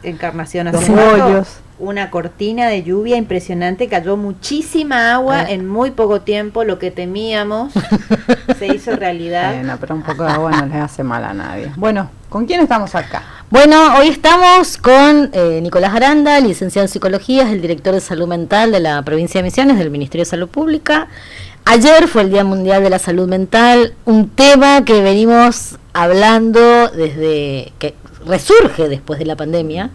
Encarnación Los hace rato, bollos. una cortina de lluvia impresionante, cayó muchísima agua en muy poco tiempo, lo que temíamos se hizo realidad. Bueno, pero un poco de agua no le hace mal a nadie. Bueno, ¿con quién estamos acá? Bueno, hoy estamos con Nicolás Aranda, licenciado en Psicología, es el director de Salud Mental de la provincia de Misiones, del Ministerio de Salud Pública. Ayer fue el Día Mundial de la Salud Mental, un tema que venimos hablando desde que resurge después de la pandemia,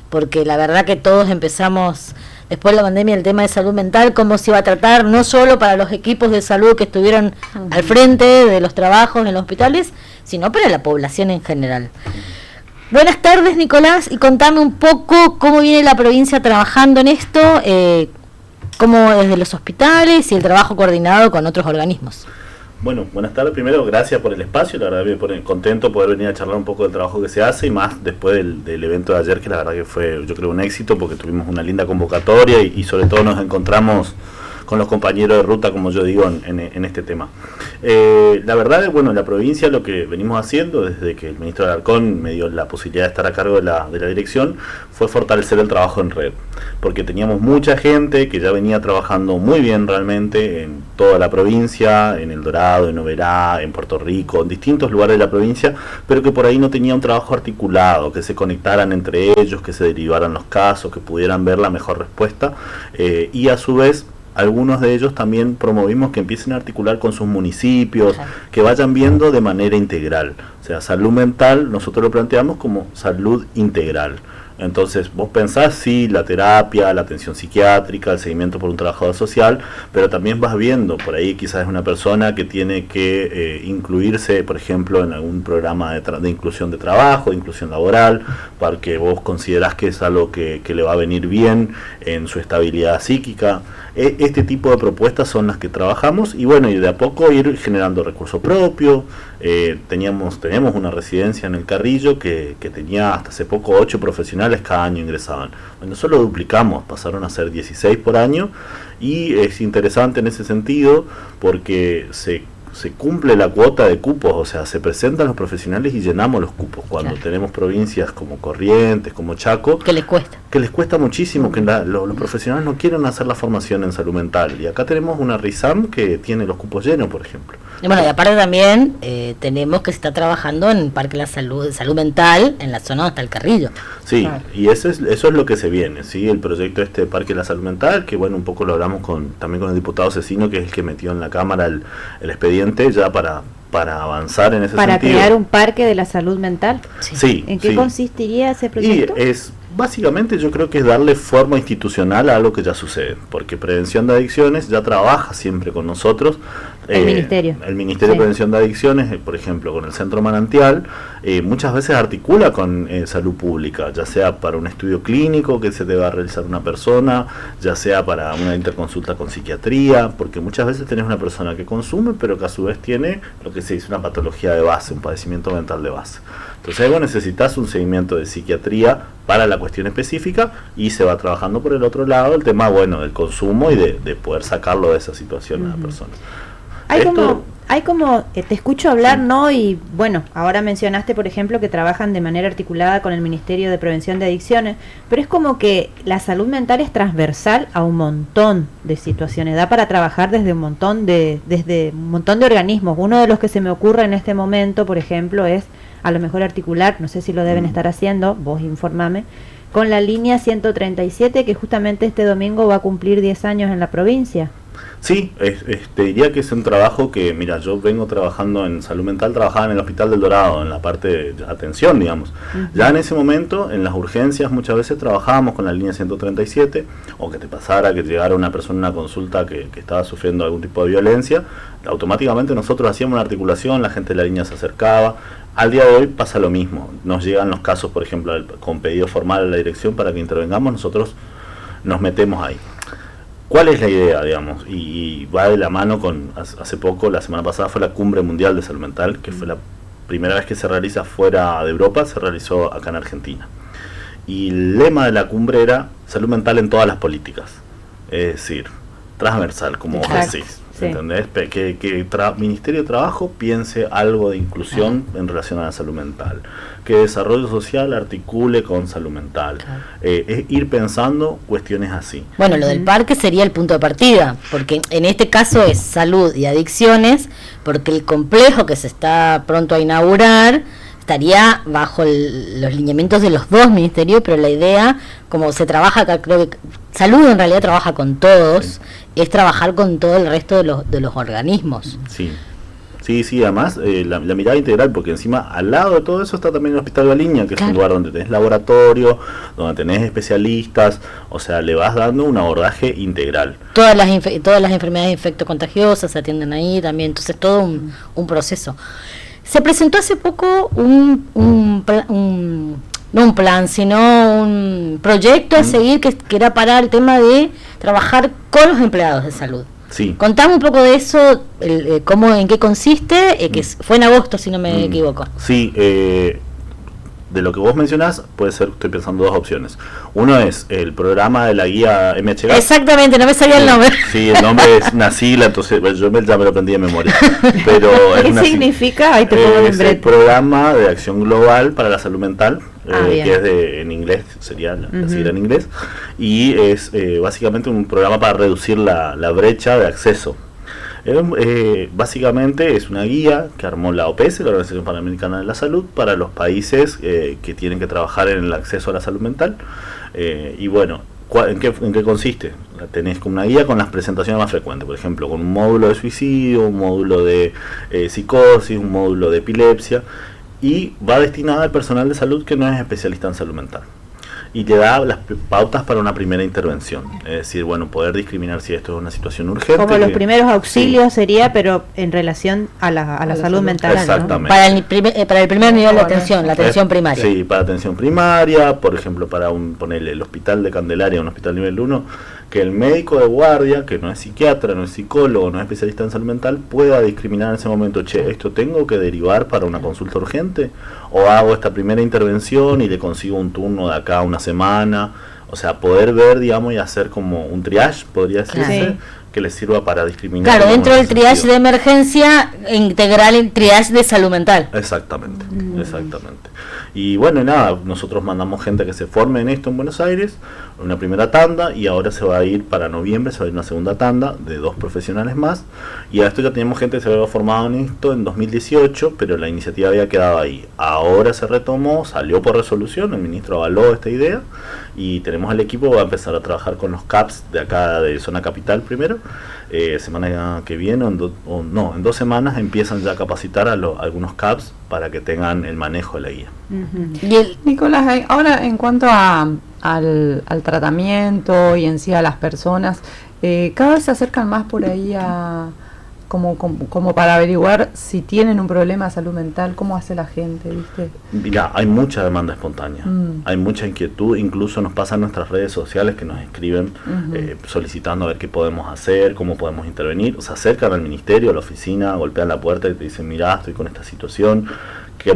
porque la verdad que todos empezamos después de la pandemia el tema de salud mental, cómo se iba a tratar, no solo para los equipos de salud que estuvieron al frente de los trabajos en los hospitales, sino para la población en general. Buenas tardes, Nicolás, y contame un poco cómo viene la provincia trabajando en esto, cómo desde los hospitales y el trabajo coordinado con otros organismos. Bueno, buenas tardes. Primero, gracias por el espacio. La verdad me pone contento poder venir a charlar un poco del trabajo que se hace y más después del evento de ayer, que la verdad que fue, yo creo, un éxito porque tuvimos una linda convocatoria y sobre todo nos encontramos con los compañeros de ruta, como yo digo, en este tema. La verdad, bueno, en la provincia lo que venimos haciendo desde que el ministro Alarcón me dio la posibilidad de estar a cargo de la dirección fue fortalecer el trabajo en red, porque teníamos mucha gente que ya venía trabajando muy bien realmente en toda la provincia, en El Dorado, en Oberá, en Puerto Rico, en distintos lugares de la provincia, pero que por ahí no tenía un trabajo articulado, que se conectaran entre ellos, que se derivaran los casos, que pudieran ver la mejor respuesta, y a su vez algunos de ellos también promovimos que empiecen a articular con sus municipios, que vayan viendo de manera integral. O sea, salud mental nosotros lo planteamos como salud integral. Entonces vos pensás, sí, la terapia, la atención psiquiátrica, el seguimiento por un trabajador social, pero también vas viendo, por ahí quizás es una persona que tiene que incluirse, por ejemplo, en algún programa de inclusión de trabajo, de inclusión laboral, porque vos considerás que es algo que le va a venir bien en su estabilidad psíquica. Este tipo de propuestas son las que trabajamos y bueno, y de a poco ir generando recurso propio. Teníamos una residencia en el Carrillo que tenía hasta hace poco 8 profesionales cada año ingresaban. Bueno, eso lo duplicamos, pasaron a ser 16 por año y es interesante en ese sentido porque se cumple la cuota de cupos, o sea, se presentan los profesionales y llenamos los cupos. Cuando tenemos provincias como Corrientes, como Chaco, ¿Qué les cuesta? Que les cuesta muchísimo, que los profesionales no quieren hacer la formación en salud mental. Y acá tenemos una RISAM que tiene los cupos llenos, por ejemplo. Y bueno, y aparte también tenemos que se está trabajando en el Parque de la Salud Mental, en la zona donde está el Carrillo. Sí, y eso es lo que se viene, ¿sí? El proyecto Parque de la Salud Mental, que bueno, un poco lo hablamos también con el diputado Cecino, que es el que metió en la Cámara el expediente ya para avanzar en ese Para sentido. crear un parque de la salud mental. Sí. ¿En qué consistiría ese proyecto? Y básicamente yo creo que es darle forma institucional a algo que ya sucede, porque Prevención de Adicciones ya trabaja siempre con nosotros. El Ministerio. El Ministerio de Prevención de Adicciones, por ejemplo, con el Centro Manantial, muchas veces articula con salud pública, ya sea para un estudio clínico que se deba realizar una persona, ya sea para una interconsulta con psiquiatría, porque muchas veces tenés una persona que consume, pero que a su vez tiene lo que se dice una patología de base, un padecimiento mental de base. Entonces vos necesitas un seguimiento de psiquiatría para la cuestión específica y se va trabajando por el otro lado el tema, bueno, del consumo y de poder sacarlo de esa situación a la persona. Hay como te escucho hablar, ¿no? Y bueno, ahora mencionaste, por ejemplo, que trabajan de manera articulada con el Ministerio de Prevención de Adicciones, pero es como que la salud mental es transversal a un montón de situaciones, da para trabajar desde un montón de organismos. Uno de los que se me ocurre en este momento, por ejemplo, es a lo mejor articular, no sé si lo deben estar haciendo, vos informame, con la línea 137 que justamente este domingo va a cumplir 10 años en la provincia. Sí, diría que es un trabajo que, mira, yo vengo trabajando en salud mental, trabajaba en el Hospital del Dorado, en la parte de atención, digamos. Ya en ese momento, en las urgencias, muchas veces trabajábamos con la línea 137, o que te pasara, que llegara una persona a una consulta que estaba sufriendo algún tipo de violencia, automáticamente nosotros hacíamos una articulación, la gente de la línea se acercaba. Al día de hoy pasa lo mismo, nos llegan los casos, por ejemplo, con pedido formal a la dirección para que intervengamos, nosotros nos metemos ahí. ¿Cuál es la idea, digamos? Y va de la mano con, hace poco, la semana pasada fue la Cumbre Mundial de Salud Mental, que fue la primera vez que se realiza fuera de Europa, se realizó acá en Argentina. Y el lema de la cumbre era salud mental en todas las políticas, es decir, transversal, como vos decís. Sí. ¿Entendés? Que Ministerio de Trabajo piense algo de inclusión en relación a la salud mental, que desarrollo social articule con salud mental, es ir pensando cuestiones así. Bueno, lo del parque sería el punto de partida, porque en este caso es salud y adicciones, porque el complejo que se está pronto a inaugurar estaría bajo los lineamientos de los dos ministerios, pero la idea, como se trabaja acá, creo que salud en realidad trabaja con todos, es trabajar con todo el resto de los organismos. Sí. Sí, además la mirada integral, porque encima al lado de todo eso está también el Hospital Galiña, que es un lugar donde tenés laboratorio, donde tenés especialistas, o sea, le vas dando un abordaje integral. Todas las enfermedades infectocontagiosas se atienden ahí también, entonces todo un proceso. Se presentó hace poco no un plan, sino un proyecto a seguir que era para el tema de trabajar con los empleados de salud. Sí. Contame un poco de eso, en qué consiste, que fue en agosto, si no me equivoco. Sí, de lo que vos mencionás, puede ser, estoy pensando dos opciones. Uno es el programa de la guía MHGAP. Exactamente, no me sabía el nombre. Sí, el nombre es una sigla, entonces yo ya me lo aprendí de memoria. Pero ¿qué significa? Ahí te pongo es el programa de acción global para la salud mental, que es en inglés, sería la sigla en inglés, y es básicamente un programa para reducir la brecha de acceso. Básicamente es una guía que armó la OPS, la Organización Panamericana de la Salud, para los países que tienen que trabajar en el acceso a la salud mental. Y bueno, ¿en qué consiste? Tenés como una guía con las presentaciones más frecuentes, por ejemplo, con un módulo de suicidio, un módulo de psicosis, un módulo de epilepsia, y va destinada al personal de salud que no es especialista en salud mental. Y te da las pautas para una primera intervención, es decir, bueno, poder discriminar si esto es una situación urgente. Como los primeros auxilios sería, pero en relación a la salud mental. Exactamente. ¿No? Para el primer nivel de atención, la atención primaria. Sí, para atención primaria, por ejemplo, para ponerle el hospital de Candelaria, un hospital nivel 1, que el médico de guardia, que no es psiquiatra, no es psicólogo, no es especialista en salud mental, pueda discriminar en ese momento, esto tengo que derivar para una consulta urgente, o hago esta primera intervención y le consigo un turno de acá a una semana, o sea, poder ver, digamos, y hacer como un triage, podría decirse, que le sirva para discriminar. Claro, dentro del triage de emergencia, integrar el triage de salud mental. Exactamente. Y bueno, nada, nosotros mandamos gente que se forme en esto en Buenos Aires, una primera tanda, y ahora se va a ir para noviembre, se va a ir una segunda tanda de 2 profesionales más, y a esto ya teníamos gente que se había formado en esto en 2018, pero la iniciativa había quedado ahí. Ahora se retomó, salió por resolución, el ministro avaló esta idea, y tenemos el equipo, va a empezar a trabajar con los CAPS de acá de zona capital primero, semana que viene, en 2 semanas empiezan ya a capacitar a algunos CAPS para que tengan el manejo de la guía. Nicolás, ahora en cuanto al tratamiento y en sí a las personas, cada vez se acercan más por ahí como para averiguar si tienen un problema de salud mental, cómo hace la gente, ¿viste? Mira, hay mucha demanda espontánea, hay mucha inquietud, incluso nos pasa en nuestras redes sociales que nos escriben solicitando a ver qué podemos hacer, cómo podemos intervenir, se acercan al ministerio, a la oficina, golpean la puerta y te dicen, mirá, estoy con esta situación,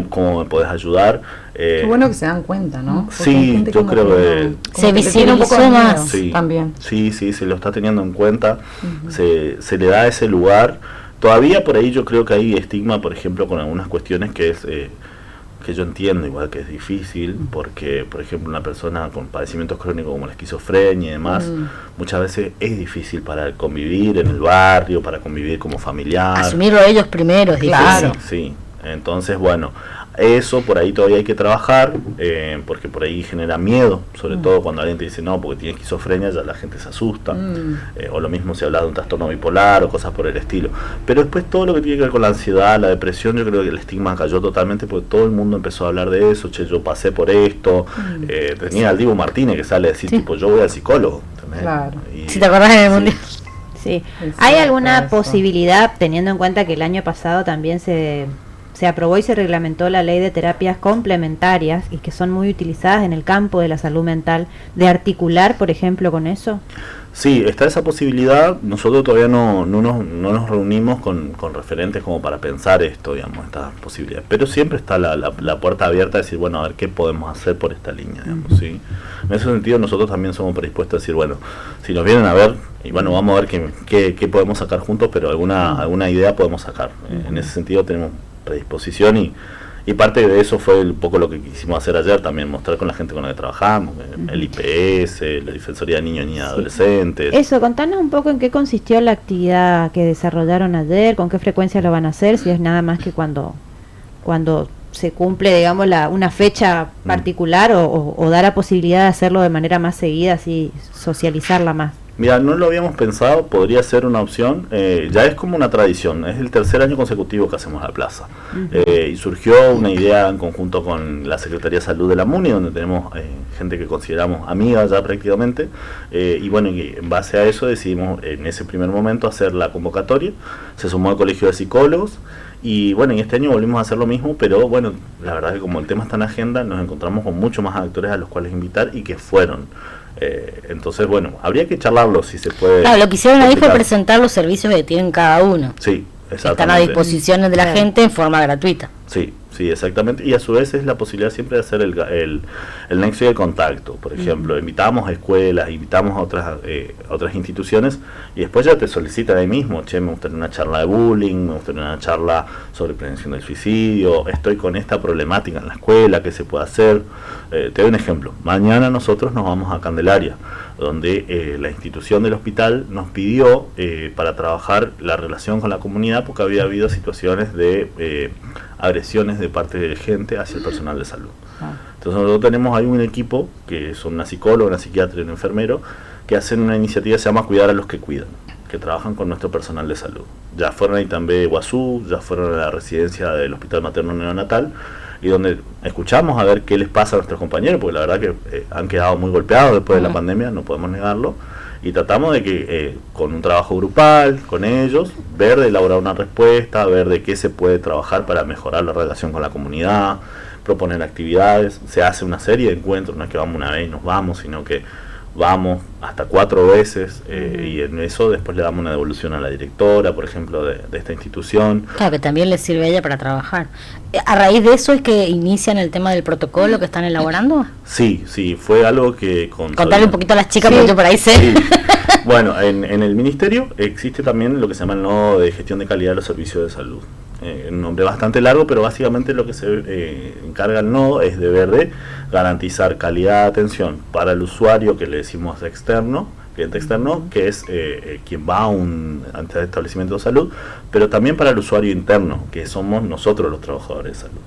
¿cómo me podés ayudar? Qué bueno que se dan cuenta, ¿no? Porque sí, yo creo que se visibilizó más también. Sí, se lo está teniendo en cuenta, se le da ese lugar. Todavía por ahí yo creo que hay estigma, por ejemplo, con algunas cuestiones que es que yo entiendo igual que es difícil, porque, por ejemplo, una persona con padecimientos crónicos como la esquizofrenia y demás, muchas veces es difícil para convivir en el barrio, para convivir como familiar. Asumirlo ellos primero es difícil. Sí. Entonces, bueno, eso por ahí todavía hay que trabajar, porque por ahí genera miedo, sobre todo cuando alguien te dice no, porque tiene esquizofrenia, ya la gente se asusta, o lo mismo si habla de un trastorno bipolar o cosas por el estilo. Pero después todo lo que tiene que ver con la ansiedad, la depresión, yo creo que el estigma cayó totalmente porque todo el mundo empezó a hablar de eso, yo pasé por esto, tenía al Dibu Martínez que sale a decir tipo, yo voy al psicólogo. Claro. Si te acordás en el mundial. Sí. ¿Hay alguna posibilidad, teniendo en cuenta que el año pasado también se se aprobó y se reglamentó la ley de terapias complementarias y que son muy utilizadas en el campo de la salud mental, de articular, por ejemplo, con eso? Sí, está esa posibilidad. Nosotros todavía no nos reunimos con referentes como para pensar esto, digamos, estas posibilidades. Pero siempre está la puerta abierta a decir, bueno, a ver qué podemos hacer por esta línea, digamos, ¿sí? En ese sentido, nosotros también somos predispuestos a decir, bueno, si nos vienen a ver, y bueno, vamos a ver qué podemos sacar juntos, pero alguna idea podemos sacar. En ese sentido tenemos predisposición y parte de eso fue un poco lo que quisimos hacer ayer también, mostrar con la gente con la que trabajamos, el IPS, la Defensoría de Niños, Niñas y Adolescentes. Eso, contanos un poco en qué consistió la actividad que desarrollaron ayer, con qué frecuencia lo van a hacer, si es nada más que cuando se cumple, digamos, una fecha particular o da la posibilidad de hacerlo de manera más seguida, así socializarla más. Mira, no lo habíamos pensado, podría ser una opción, ya es como una tradición, es el tercer año consecutivo que hacemos la plaza. Y surgió una idea en conjunto con la Secretaría de Salud de la MUNI, donde tenemos gente que consideramos amiga ya prácticamente, y bueno, y en base a eso decidimos en ese primer momento hacer la convocatoria, se sumó al Colegio de Psicólogos, y bueno, en este año volvimos a hacer lo mismo, pero bueno, la verdad es que como el tema está en agenda, nos encontramos con muchos más actores a los cuales invitar y que fueron. Entonces, bueno, habría que charlarlo si se puede. Claro, lo que hicieron ahí fue presentar los servicios que tienen cada uno. Sí, exactamente. Están a disposición de la gente en forma gratuita. Sí, sí, exactamente. Y a su vez es la posibilidad siempre de hacer el nexo y el contacto. Por ejemplo, invitamos a escuelas, invitamos a otras instituciones y después ya te solicitan ahí mismo, che, me gustaría una charla de bullying, me gustaría una charla sobre prevención del suicidio, estoy con esta problemática en la escuela, ¿qué se puede hacer? Te doy un ejemplo. Mañana nosotros nos vamos a Candelaria, donde la institución del hospital nos pidió para trabajar la relación con la comunidad porque había habido situaciones de agresiones de parte de gente hacia el personal de salud. Entonces nosotros tenemos ahí un equipo que son una psicóloga, una psiquiatra y un enfermero que hacen una iniciativa que se llama Cuidar a los que cuidan, que trabajan con nuestro personal de salud. Ya fueron a Itambé, Guazú, ya fueron a la residencia del Hospital Materno Neonatal, y donde escuchamos a ver qué les pasa a nuestros compañeros, porque la verdad que han quedado muy golpeados después de la pandemia, no podemos negarlo, y tratamos de que con un trabajo grupal, con ellos, ver de elaborar una respuesta, ver de qué se puede trabajar para mejorar la relación con la comunidad, proponer actividades. Se hace una serie de encuentros, no es que vamos una vez y nos vamos, sino que vamos hasta 4 veces y en eso después le damos una devolución a la directora, por ejemplo, de esta institución. Claro, que también les sirve a ella para trabajar. ¿A raíz de eso es que inician el tema del protocolo que están elaborando? Sí, fue algo que... Contarle un poquito a las chicas, porque yo por ahí sé. Sí. Bueno, en el ministerio existe también lo que se llama el nodo de gestión de calidad de los servicios de salud. Un nombre bastante largo, pero básicamente lo que se encarga el nodo es deber de garantizar calidad de atención para el usuario, que le decimos externo, cliente externo, que es quien va a un establecimiento de salud, pero también para el usuario interno, que somos nosotros los trabajadores de salud.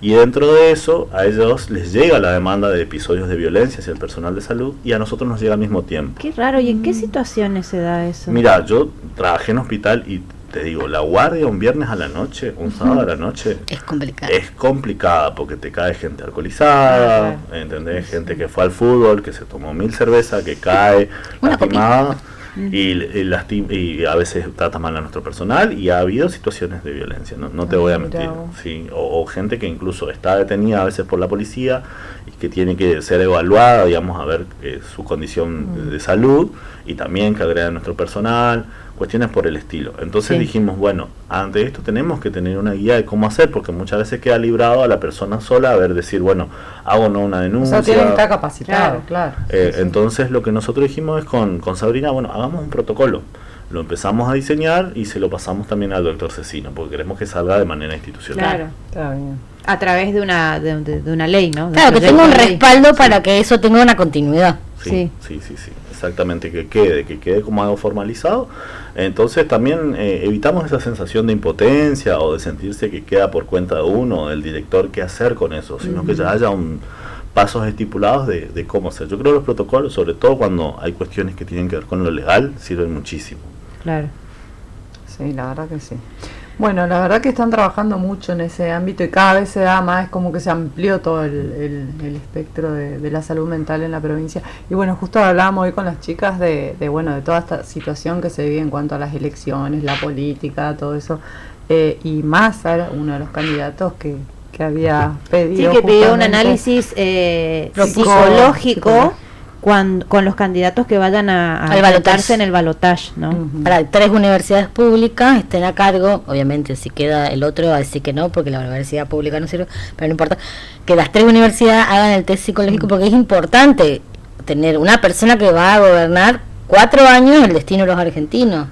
Y dentro de eso, a ellos les llega la demanda de episodios de violencia hacia el personal de salud y a nosotros nos llega al mismo tiempo. Qué raro, ¿y en qué situaciones se da eso? Mira, yo trabajé en hospital y te digo, la guardia un viernes a la noche, un sábado a la noche, es complicada. Es complicada porque te cae gente alcoholizada, ¿entendés? Gente que fue al fútbol, que se tomó 1000 cervezas, que cae lastimada y a veces trata mal a nuestro personal y ha habido situaciones de violencia, no te voy a mentir. Sí, o gente que incluso está detenida a veces por la policía y que tiene que ser evaluada, digamos, a ver su condición de salud y también que agrede a nuestro personal, cuestiones por el estilo. Entonces dijimos, bueno, ante esto tenemos que tener una guía de cómo hacer, porque muchas veces queda librado a la persona sola a ver, decir, bueno, hago no una denuncia. O sea, tiene que estar capacitado, claro. Entonces lo que nosotros dijimos es con Sabrina, bueno, hagamos un protocolo. Lo empezamos a diseñar y se lo pasamos también al doctor Cecino, porque queremos que salga de manera institucional. Claro, está bien. A través de una ley, ¿no? Claro, que tenga un respaldo para que eso tenga una continuidad. Sí, exactamente, que quede como algo formalizado. Entonces también evitamos esa sensación de impotencia o de sentirse que queda por cuenta de uno, del director, qué hacer con eso, sino que ya haya pasos estipulados de cómo hacer. Yo creo que los protocolos, sobre todo cuando hay cuestiones que tienen que ver con lo legal, sirven muchísimo. Claro. Sí, la verdad que sí. Bueno, la verdad que están trabajando mucho en ese ámbito y cada vez se da más, es como que se amplió todo el espectro de la salud mental en la provincia. Y bueno, justo hablábamos hoy con las chicas de toda esta situación que se vive en cuanto a las elecciones, la política, todo eso. y Massa era uno de los candidatos que había pedido. Sí, que pidió un justamente análisis psicológico con los candidatos que vayan a votarse en el balotaje, ¿no? Para 3 universidades públicas estén a cargo, obviamente si queda el otro va a decir que no, porque la universidad pública no sirve, pero no importa, que las 3 universidades hagan el test psicológico, porque es importante tener una persona que va a gobernar 4 años el destino de los argentinos.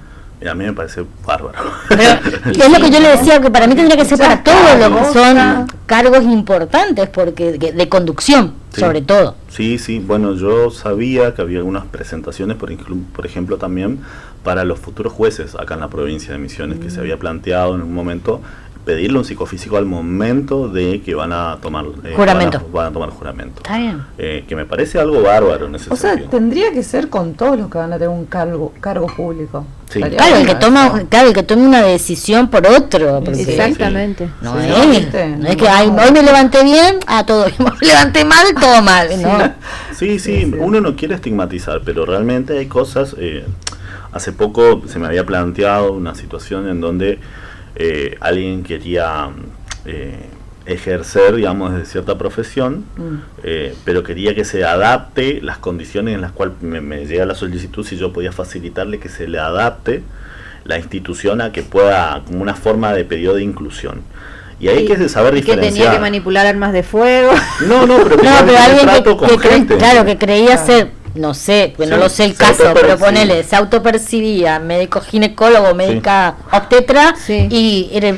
A mí me parece bárbaro. Pero es lo que yo le decía, que para mí tendría que ser para todos los que son cargos importantes, porque de conducción, sí, sobre todo. Sí, bueno, yo sabía que había algunas presentaciones, por ejemplo, también para los futuros jueces acá en la provincia de Misiones, que se había planteado en un momento pedirle un psicofísico al momento de que van a tomar juramento. Van a tomar juramento. Está bien. Que me parece algo bárbaro en ese sentido. O sea, tendría que ser con todos los que van a tener un cargo público. Sí. Claro, el que tome una decisión por otro. Porque Exactamente. No, Sí, no es que hoy me levanté bien, todo bien, me levanté mal, todo mal. ¿no? Sí, uno no quiere estigmatizar, pero realmente hay cosas. Hace poco se me había planteado una situación en donde alguien quería ejercer, digamos, de cierta profesión, pero quería que se adapte las condiciones en las cuales me llega la solicitud, si yo podía facilitarle que se le adapte la institución a que pueda, como una forma de pedido de inclusión. Y hay que saber diferenciar. Que tenía que manipular armas de fuego. pero alguien que creía ser, no sé, no lo sé el caso, pero ponele, se autopercibía médico ginecólogo, médica obstetra y era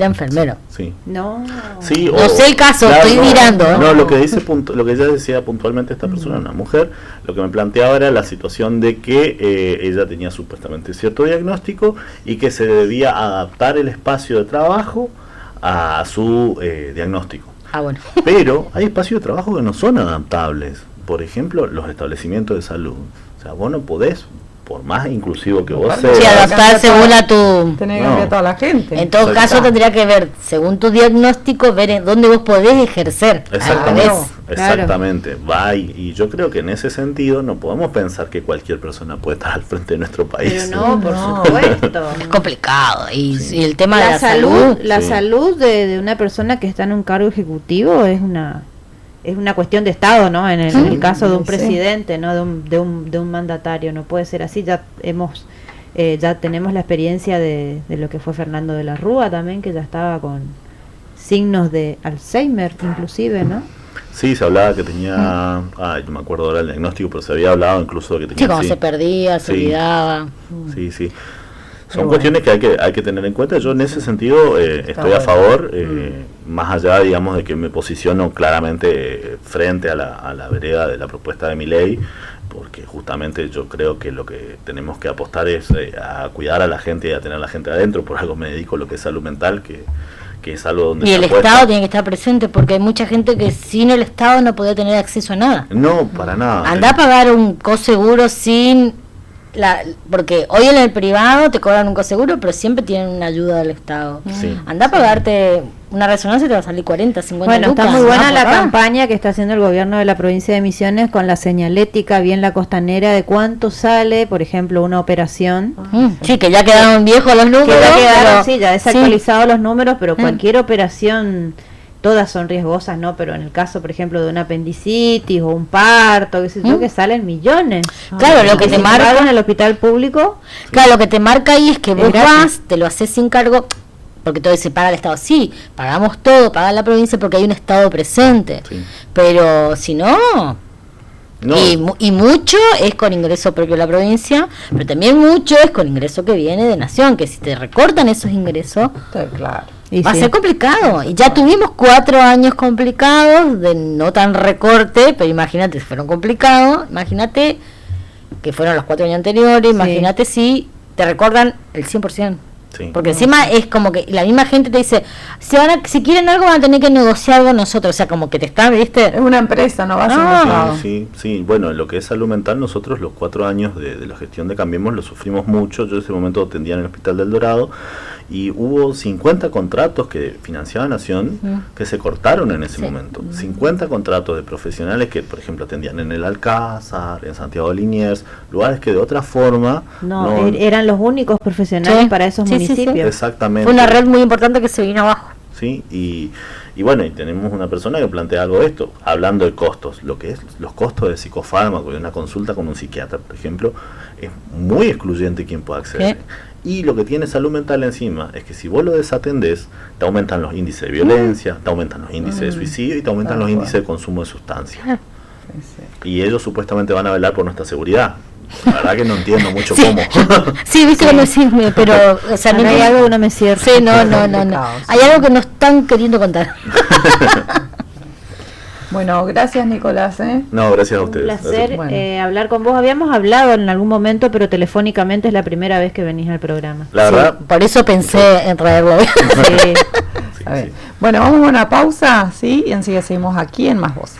enfermero. Sí. No. Sí, no sé el caso, claro, estoy mirando. No, lo que ella decía puntualmente esta persona, una mujer, lo que me planteaba era la situación de que ella tenía supuestamente cierto diagnóstico y que se debía adaptar el espacio de trabajo a su diagnóstico. Bueno. Pero hay espacios de trabajo que no son adaptables. Por ejemplo, los establecimientos de salud. O sea, vos no podés, por más inclusivo que vos seas, adaptar según a tu... Tener que cambiar toda la gente. En todo caso tendría que ver, según tu diagnóstico, ver en dónde vos podés ejercer. Exactamente. Va y yo creo que en ese sentido no podemos pensar que cualquier persona puede estar al frente de nuestro país. Pero no, por supuesto. Es complicado. Y el tema de la salud. La salud de una persona que está en un cargo ejecutivo es una cuestión de Estado, ¿no? En el caso de un presidente, ¿no? De un mandatario, no puede ser así. Ya tenemos la experiencia de lo que fue Fernando de la Rúa también, que ya estaba con signos de Alzheimer, inclusive, ¿no? Sí, se hablaba que tenía, no me acuerdo ahora el diagnóstico, pero se había hablado incluso de que tenía... Sí, como se perdía, se olvidaba. Sí. Son cuestiones que hay que tener en cuenta. Yo en ese sentido estoy a favor, más allá, digamos, de que me posiciono claramente frente a la vereda de la propuesta de mi ley, porque justamente yo creo que lo que tenemos que apostar es a cuidar a la gente y a tener a la gente adentro. Por algo me dedico a lo que es salud mental, que es algo donde... Y el Estado tiene que estar presente, porque hay mucha gente que sin el Estado no puede tener acceso a nada. No, para nada. Andá a pagar un coseguro sin... porque hoy en el privado te cobran un coseguro, pero siempre tienen una ayuda del Estado. Andá a pagarte una resonancia y te va a salir 40, 50 lucas. Está muy buena la campaña que está haciendo el gobierno de la provincia de Misiones con la señalética bien la costanera de cuánto sale, por ejemplo, una operación. Sí, que ya quedaron viejos los números. Ya desactualizados los números, pero cualquier operación... Todas son riesgosas, ¿no? Pero en el caso, por ejemplo, de una apendicitis o un parto, que salen millones. Claro, lo que te marca en el hospital público. Claro, lo que te marca ahí es que vos vas, te lo haces sin cargo, porque todo se paga el Estado. Sí, pagamos todo, paga la provincia porque hay un Estado presente. Sí. Pero si no... Y mucho es con ingreso propio de la provincia, pero también mucho es con ingreso que viene de nación, que si te recortan esos ingresos... Claro. Va a ser complicado. Y ya tuvimos 4 años complicados, de no tan recorte, pero imagínate si fueron complicados, imagínate que fueron los 4 años anteriores, imagínate si te recortan el 100%. Porque encima es como que la misma gente te dice, si quieren algo van a tener que negociar con nosotros, o sea, como que te está, ¿viste? Es una empresa, no va a ser un Estado. Sí, bueno, lo que es salud mental, nosotros los 4 años de la gestión de Cambiemos lo sufrimos mucho. Yo en ese momento atendía en el Hospital del Dorado y hubo 50 contratos que financiaba Nación que se cortaron en ese momento. 50 contratos de profesionales que, por ejemplo, atendían en el Alcázar, en Santiago de Liniers, lugares que de otra forma eran los únicos profesionales para esos municipios. Exactamente. Fue una red muy importante que se vino abajo. Sí, y bueno, y tenemos una persona que plantea algo de esto, hablando de costos, lo que es los costos de psicofármaco, de una consulta con un psiquiatra, por ejemplo, es muy excluyente quien pueda acceder. Y lo que tiene salud mental encima es que si vos lo desatendés, te aumentan los índices de violencia, te aumentan los índices de suicidio y te aumentan los índices de consumo de sustancias. Y ellos supuestamente van a velar por nuestra seguridad. La verdad que no entiendo mucho cómo. Sí, viste que no decirme, pero o sea, no hay algo que no me cierra. Sí, no. Hay algo que no están queriendo contar. Bueno, gracias Nicolás. No, gracias a ustedes. Un placer hablar con vos. Habíamos hablado en algún momento, pero telefónicamente es la primera vez que venís al programa. La verdad. Por eso pensé en traerlo. Sí. A ver. Bueno, vamos a una pausa, ¿sí? Y enseguida seguimos aquí en Más Voces.